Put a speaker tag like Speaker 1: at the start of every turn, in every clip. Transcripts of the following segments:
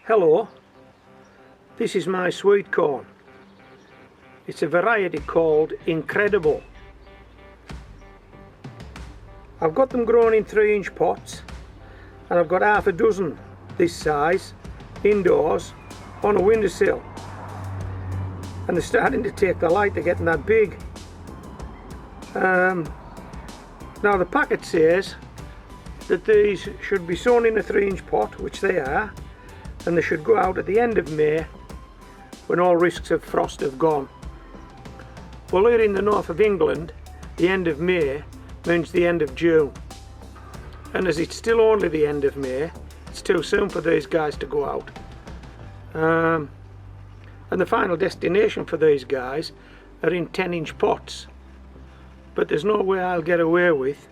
Speaker 1: Hello, this is my sweet corn. It's a variety called Incredible. I've got them grown in 3-inch pots, and I've got half a dozen this size indoors on a windowsill, and they're starting to take the light. They're getting that big. Now the packet says that these should be sown in a 3-inch pot, which they are, and they should go out at the end of May when all risks of frost have gone. Well, here in the north of England, the end of May means the end of June, and as it's still only the end of May, it's too soon for these guys to go out. And the final destination for these guys are in 10-inch pots, but there's no way I'll get away with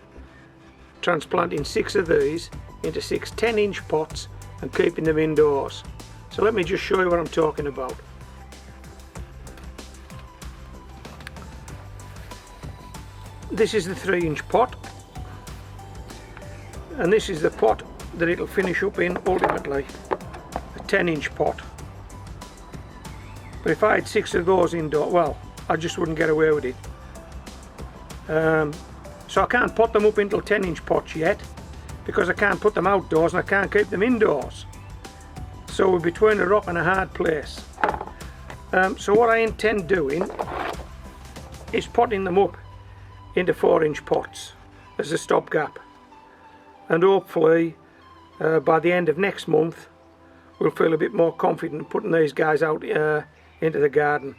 Speaker 1: transplanting 6 of these into 6 10-inch pots and keeping them indoors. So let me just show you what I'm talking about. This is the 3-inch pot, and this is the pot that it'll finish up in ultimately, a 10-inch pot. But if I had 6 of those indoors, well, I just wouldn't get away with it. So I can't pot them up into 10-inch pots yet, because I can't put them outdoors and I can't keep them indoors. So we're between a rock and a hard place. So what I intend doing is potting them up into 4-inch pots as a stopgap, and hopefully by the end of next month we'll feel a bit more confident putting these guys out into the garden,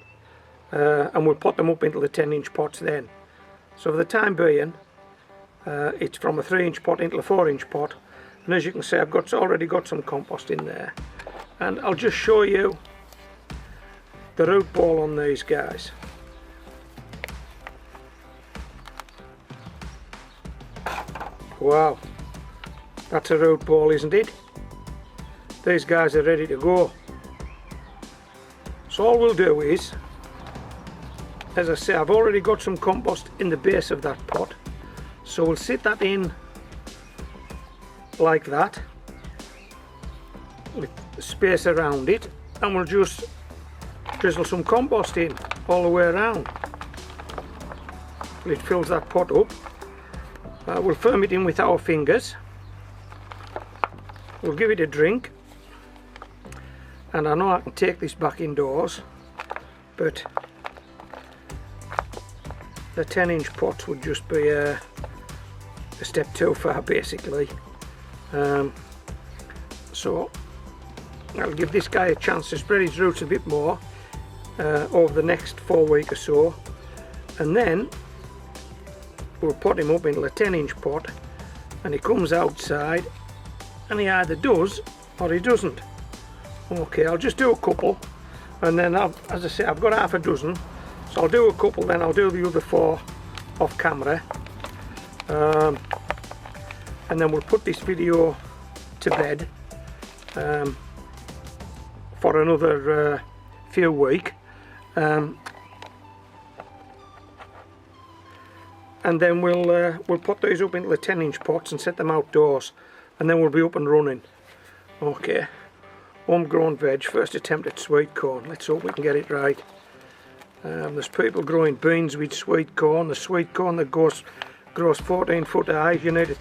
Speaker 1: and we'll pot them up into the 10-inch pots then. So for the time being, it's from a 3-inch pot into a 4-inch pot, and as you can see, I've already got some compost in there, and I'll just show you the root ball on these guys. Wow, that's a root ball, isn't it? These guys are ready to go. So all we'll do is, as I say, I've already got some compost in the base of that pot, so we'll sit that in like that with space around it, and we'll just drizzle some compost in all the way around. It fills that pot up. We'll firm it in with our fingers, we'll give it a drink, and I know I can take this back indoors, but the 10-inch pots would just be a step too far basically. So I'll give this guy a chance to spread his roots a bit more over the next 4 weeks or so, and then we'll pot him up into a 10-inch pot, and he comes outside and he either does or he doesn't. Okay, I'll just do a couple, and then as I say, I've got half a dozen, so I'll do a couple, then I'll do the other 4 off camera, and then we'll put this video to bed for another few weeks, and then we'll put these up into the 10-inch pots and set them outdoors, and then we'll be up and running. Okay, homegrown veg, first attempt at sweet corn. Let's hope we can get it right. There's people growing beans with sweet corn. The sweet corn that grows 14 foot high. You need a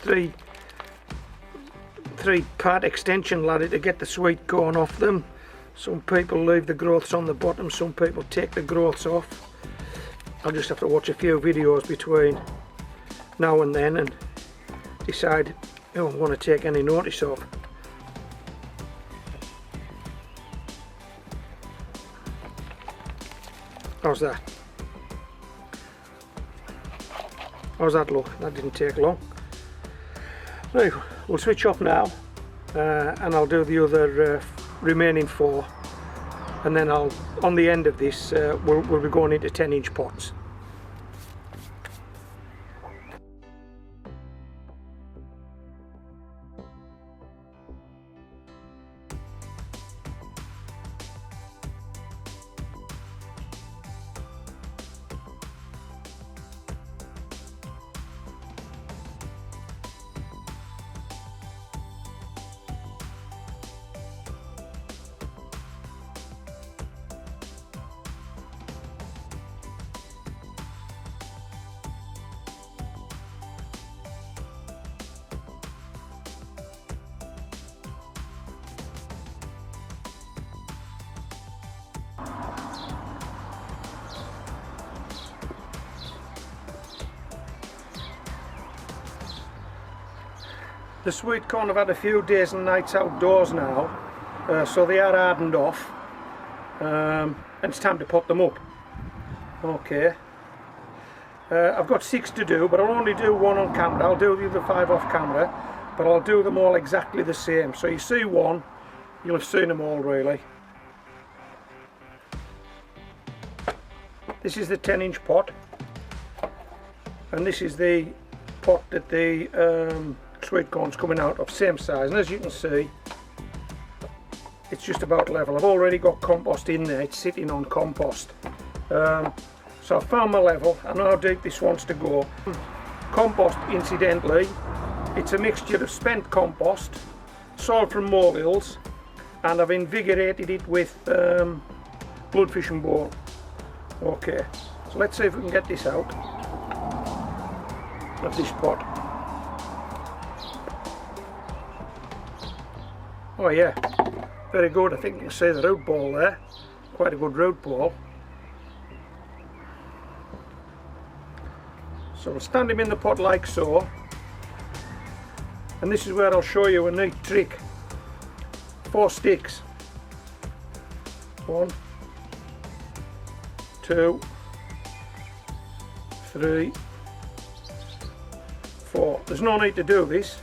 Speaker 1: 3-part extension ladder to get the sweet corn off them. Some people leave the growths on the bottom, some people take the growths off. I'll just have to watch a few videos between now and then and decide who I'm going to take any notice of. How's that? How's that look? That didn't take long. Right, we'll switch off now, and I'll do the other remaining 4, and then on the end of this we'll be going into 10-inch pots. The sweet corn have had a few days and nights outdoors now, so they are hardened off, and it's time to pot them up. Okay, I've got 6 to do, but I'll only do 1 on camera. I'll do the other 5 off camera, but I'll do them all exactly the same. So you see one, you'll have seen them all really. This is the 10-inch pot, and this is the pot that the sweet corn's coming out of, same size, and as you can see it's just about level. I've already got compost in there, it's sitting on compost. So I found my level. I know how deep this wants to go. Compost, incidentally, it's a mixture of spent compost, soil from molehills, and I've invigorated it with bloodfish and bone. Okay, so let's see if we can get this out of this pot. Oh yeah, very good. I think you can see the root ball there. Quite a good root ball. So we'll stand him in the pot like so. And this is where I'll show you a neat trick. 4 sticks. 1, 2, 3, 4. There's no need to do this.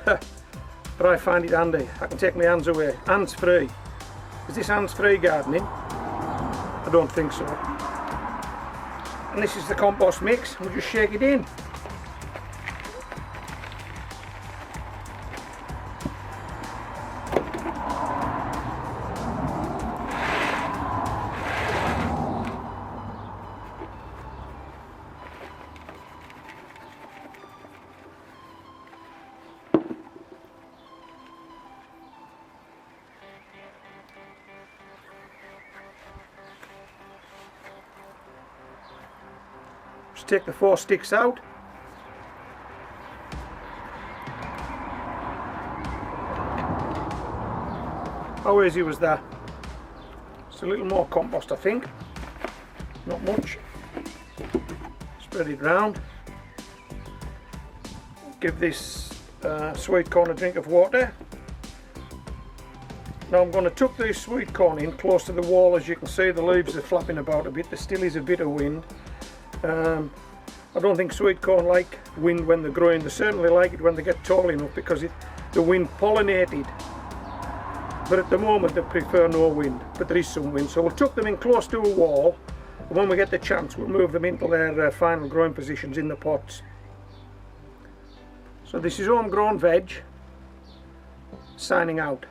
Speaker 1: But I find it handy. I can take my hands away. Hands free. Is this hands free gardening? I don't think so. And this is the compost mix. We'll just shake it in. Just take the 4 sticks out. How easy was that? Just a little more compost, I think. Not much. Spread it round. Give this sweet corn a drink of water. Now I'm going to tuck this sweet corn in close to the wall. As you can see, the leaves are flapping about a bit. There still is a bit of wind. I don't think sweet corn like wind when they're growing. They certainly like it when they get tall enough because the wind pollinated. But at the moment they prefer no wind, but there is some wind. So we'll tuck them in close to a wall, and when we get the chance we'll move them into their final growing positions in the pots. So this is Homegrown Veg, signing out.